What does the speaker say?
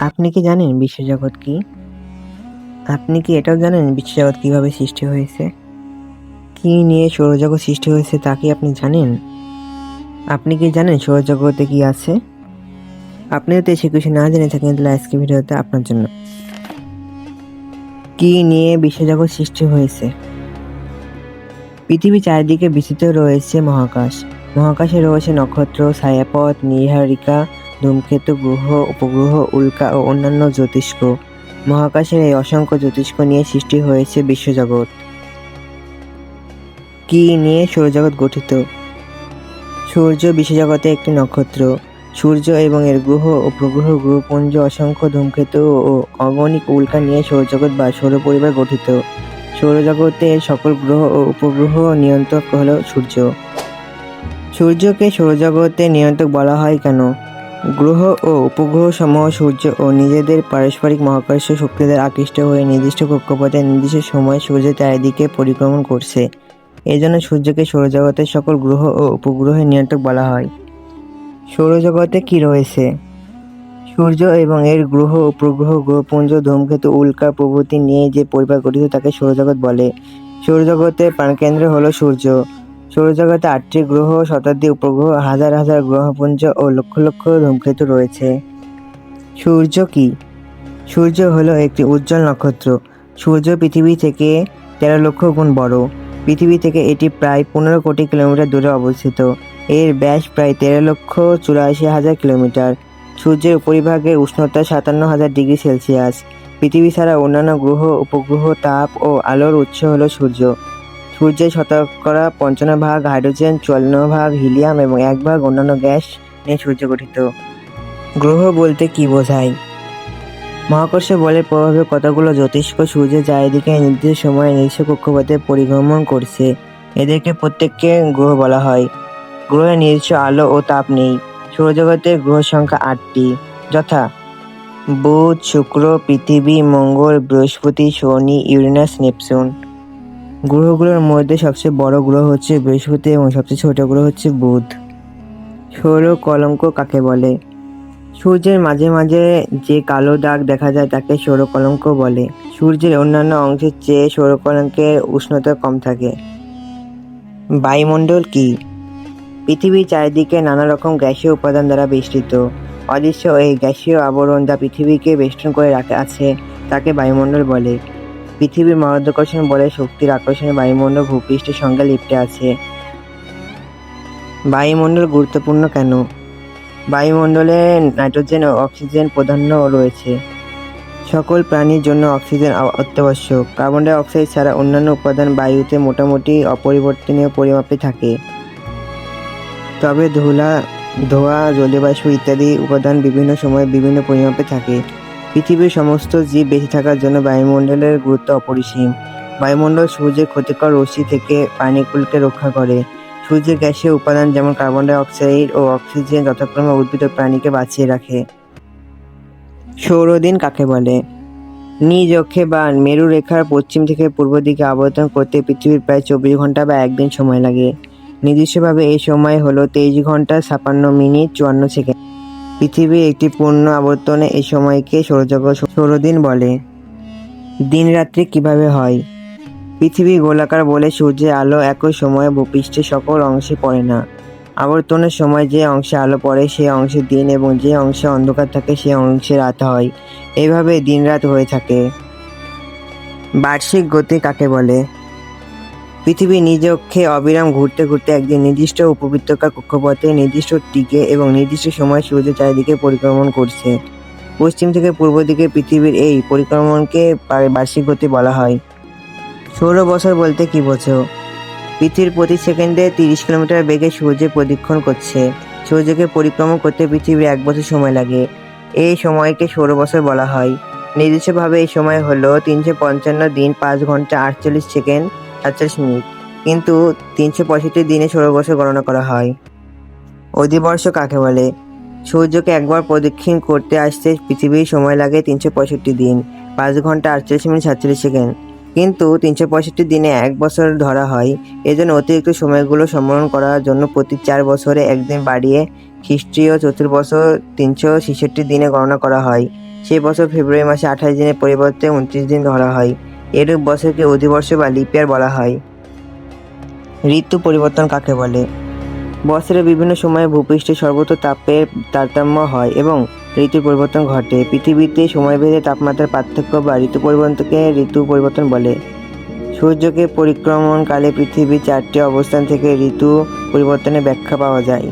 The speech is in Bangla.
আপনি কি জানেন বিশ্বজগৎ কি? আপনি কি এটাও জানেন বিশ্বজগৎ কিভাবে সৃষ্টি হয়েছে? কি নিয়ে সৌরজগৎ সৃষ্টি হয়েছে তা কি আপনি জানেন? আপনি কি জানেন সৌরজগতে কি আছে? আপনি যদি সে কিছু না জেনে থাকেন তাহলে আজকে ভিডিওতে আপনার জন্য। কি নিয়ে বিশ্বজগৎ সৃষ্টি হয়েছে? পৃথিবী চারিদিকে বিস্তৃত রয়েছে মহাকাশ। মহাকাশে রয়েছে নক্ষত্র, ছায়াপথ, নীহারিকা, ধূমকেতু, গ্রহ, উপগ্রহ, উল্কা ও অন্যান্য জ্যোতিষ্ক। মহাকাশের এই অসংখ্য জ্যোতিষ্ক নিয়ে সৃষ্টি হয়েছে বিশ্বজগৎ। কি নিয়ে সৌরজগৎ গঠিত? সূর্য বিশ্বজগতে একটি নক্ষত্র। সূর্য এবং এর গ্রহ, উপগ্রহ, গ্রহপুঞ্জ, অসংখ্য ধূমকেতু ও অগণিত উল্কা নিয়ে সৌরজগৎ বা সৌর পরিবার গঠিত। সৌরজগতের সকল গ্রহ ও উপগ্রহ নিয়ন্ত্রক হল সূর্য। সূর্যকে সৌরজগতের নিয়ন্ত্রক বলা হয় কেন? গ্রহ ও উপগ্রহ সমূহ সূর্য ও নিজেদের পারস্পরিক মহাকর্ষীয় শক্তি দ্বারা আকৃষ্ট হয়ে নির্দিষ্ট কক্ষপথে নির্দিষ্ট সময় সূর্যের চারিদিকে পরিক্রমণ করছে। এজন্য সূর্যকে সৌরজগতের সকল গ্রহ ও উপগ্রহের নিয়ন্ত্রক বলা হয়। সৌরজগতে কি রয়েছে? সূর্য এবং এর গ্রহ, উপগ্রহ, গ্রহপুঞ্জ, ধূমকেতু, উল্কা প্রভৃতি নিয়ে যে পরিবার গঠিত তাকে সৌরজগৎ বলে। সৌরজগতের প্রাণকেন্দ্র হল সূর্য। সৌরজগতে ৮টি গ্রহ, শতাব্দী উপগ্রহ, হাজার হাজার গ্রহপুঞ্জ ও লক্ষ লক্ষ ধূমকেতু রয়েছে। সূর্য কি? সূর্য হলো একটি উজ্জ্বল নক্ষত্র। সূর্য পৃথিবী থেকে ১৩ লক্ষ গুণ বড়। পৃথিবী থেকে এটি প্রায় ১৫ কোটি কিলোমিটার দূরে অবস্থিত। এর ব্যাস প্রায় ১৩,৮৪,০০০ কিলোমিটার। সূর্যের উপরিভাগের উষ্ণতা ৫৭,০০০ ডিগ্রি সেলসিয়াস। পৃথিবী ছাড়া অন্যান্য গ্রহ, উপগ্রহ, তাপ ও আলোর উৎস হল সূর্য। সূর্যের শতকরা ৫৫ ভাগ হাইড্রোজেন, ৫৪ ভাগ হিলিয়াম এবং ১ ভাগ অন্যান্য গ্যাস নিয়ে সূর্য গঠিত। গ্রহ বলতে কি বোঝায়? মহাকর্ষ বলের প্রভাবে কতগুলো জ্যোতিষ্ক সূর্যের চারিদিকে নির্দিষ্ট সময়ে নির্দিষ্ট কক্ষপথে পরিভ্রমণ করছে। এদেরকে প্রত্যেককে গ্রহ বলা হয়। গ্রহের নিজস্ব আলো ও তাপ নেই। সৌরজগতের গ্রহ সংখ্যা ৮টি, যথা বুধ, শুক্র, পৃথিবী, মঙ্গল, বৃহস্পতি, শনি, ইউরেনাস, নেপচুন। গ্রহগুলোর মধ্যে সবচেয়ে বড় গ্রহ হচ্ছে বৃহস্পতি এবং সবচেয়ে ছোট গ্রহ হচ্ছে বুধ। সৌর কলঙ্ক কাকে বলে? সূর্যের মাঝে মাঝে যে কালো দাগ দেখা যায় তাকে সৌরকলঙ্ক বলে। সূর্যের অন্যান্য অংশের চেয়ে সৌরকলঙ্কের উষ্ণতা কম থাকে। বায়ুমণ্ডল কি? পৃথিবীর চারিদিকে নানা রকম গ্যাসীয় উপাদান দ্বারা বেষ্টিত। অদৃশ্য এই গ্যাসীয় আবরণ যা পৃথিবীকে বেষ্টন করে রাখা আছে তাকে বায়ুমণ্ডল বলে। পৃথিবীর মাধ্যাকর্ষণ বলের শক্তির আকর্ষণে বায়ুমণ্ডল ভূপৃষ্ঠের সঙ্গে লিপ্টে আছে। বায়ুমণ্ডল গুরুত্বপূর্ণ কেন? বায়ুমণ্ডলে নাইট্রোজেন ও অক্সিজেন প্রাধান্য রয়েছে। সকল প্রাণীর জন্য অক্সিজেন অত্যাবশ্যক। কার্বন ডাই অক্সাইড ছাড়া অন্যান্য উপাদান বায়ুতে মোটামুটি অপরিবর্তনীয় পরিমাপে থাকে। তবে ধোঁয়া, জলীয়বাষ্প ইত্যাদি উপাদান বিভিন্ন সময়ে বিভিন্ন পরিমাপে থাকে। পৃথিবীর সমস্ত জীব বেঁচে থাকার জন্য বায়ুমণ্ডলের গুরুত্ব অপরিসীম। বায়ুমণ্ডল সূর্যের ক্ষতিকর রশ্মি থেকে প্রাণীকুলকে রক্ষা করে। সূর্যের গ্যাসীয় উপাদান যেমন কার্বন ডাই অক্সাইড ও অক্সিজেন যথাক্রমে উদ্ভিদ ও প্রাণীকে বাঁচিয়ে রাখে। সৌরদিন কাকে বলে? নিজ অক্ষে বা মেরু রেখার পশ্চিম থেকে পূর্ব দিকে আবর্তন করতে পৃথিবীর প্রায় ২৪ ঘন্টা বা একদিন সময় লাগে। নির্দিষ্টভাবে এই সময় হলো ২৩ ঘন্টা ৫৬ মিনিট ৫৪ সেকেন্ড। পৃথিবীর একটি পূর্ণ আবর্তনে এই সময়কে সৌরদিন বলে। দিন রাত্রি কিভাবে হয়? পৃথিবী গোলাকার বলে সূর্যের আলো একই সময়ে ভূপৃষ্ঠের সকল অংশে পড়ে না। আবর্তনের সময় যে অংশে আলো পড়ে সে অংশে দিন এবং যে অংশে অন্ধকার থাকে সে অংশে রাত হয়। এইভাবে দিন রাত হয়ে থাকে। বার্ষিক গতি কাকে বলে? পৃথিবী নিজ অক্ষে অবিরাম ঘুরতে ঘুরতে একদিন নির্দিষ্ট উপবৃত্তাকার কক্ষপথে নির্দিষ্ট দিকে এবং নির্দিষ্ট সময় সূর্যের চারিদিকে পরিক্রমণ করছে। পশ্চিম থেকে পূর্ব দিকে পৃথিবীর এই পরিক্রমণকে বার্ষিক গতি বলা হয়। সৌর বছর বলতে কি বোঝো? পৃথিবীর প্রতি সেকেন্ডে ৩০ কিলোমিটার বেগে সূর্যের প্রদক্ষিণ করছে। সূর্যকে পরিক্রমণ করতে পৃথিবীর ১ বছর সময় লাগে। এই সময়কে সৌর বছর বলা হয়। নির্দিষ্টভাবে এই সময় হলো ৩৫৫ দিন ৫ ঘন্টা ৪৮ সেকেন্ড ৪৭ মিনিট, কিন্তু ৩৬৫ দিনে সৌর বছর গণনা করা হয়। অধিবর্ষ কাকে বলে? সূর্যকে একবার প্রদক্ষিণ করতে আসতে পৃথিবীর সময় লাগে ৩৬৫ দিন ৫ ঘন্টা ৪৮ মিনিট ৪৭ সেকেন্ড, কিন্তু ৩৬৫ দিনে ১ বছর ধরা হয়। এজন্য অতিরিক্ত সময়গুলো সম্মেলন করার জন্য প্রতি ৪ বছরে একদিন বাড়িয়ে খ্রিস্টীয় চতুর্বর্ষ ৩৬৬ দিনে গণনা করা হয়। সেই বছর ফেব্রুয়ারি মাসে 28 দিনের পরিবর্তে 29 দিন ধরা হয়। এরূপ বছরকে অধিবর্ষ বা লিপ ইয়ার বলা হয়। ঋতু পরিবর্তন কাকে বলে? বছরের বিভিন্ন সময়ে ভূপৃষ্ঠে সর্বত্র তাপের তারতম্য হয় এবং ঋতুর পরিবর্তন ঘটে। পৃথিবীতে সময়ভেদে তাপমাত্রার পার্থক্য বা ঋতু পরিবর্তনকে ঋতু পরিবর্তন বলে। সূর্যকে পরিক্রমণকালে পৃথিবীর 4টি অবস্থান থেকে ঋতু পরিবর্তনের ব্যাখ্যা পাওয়া যায়।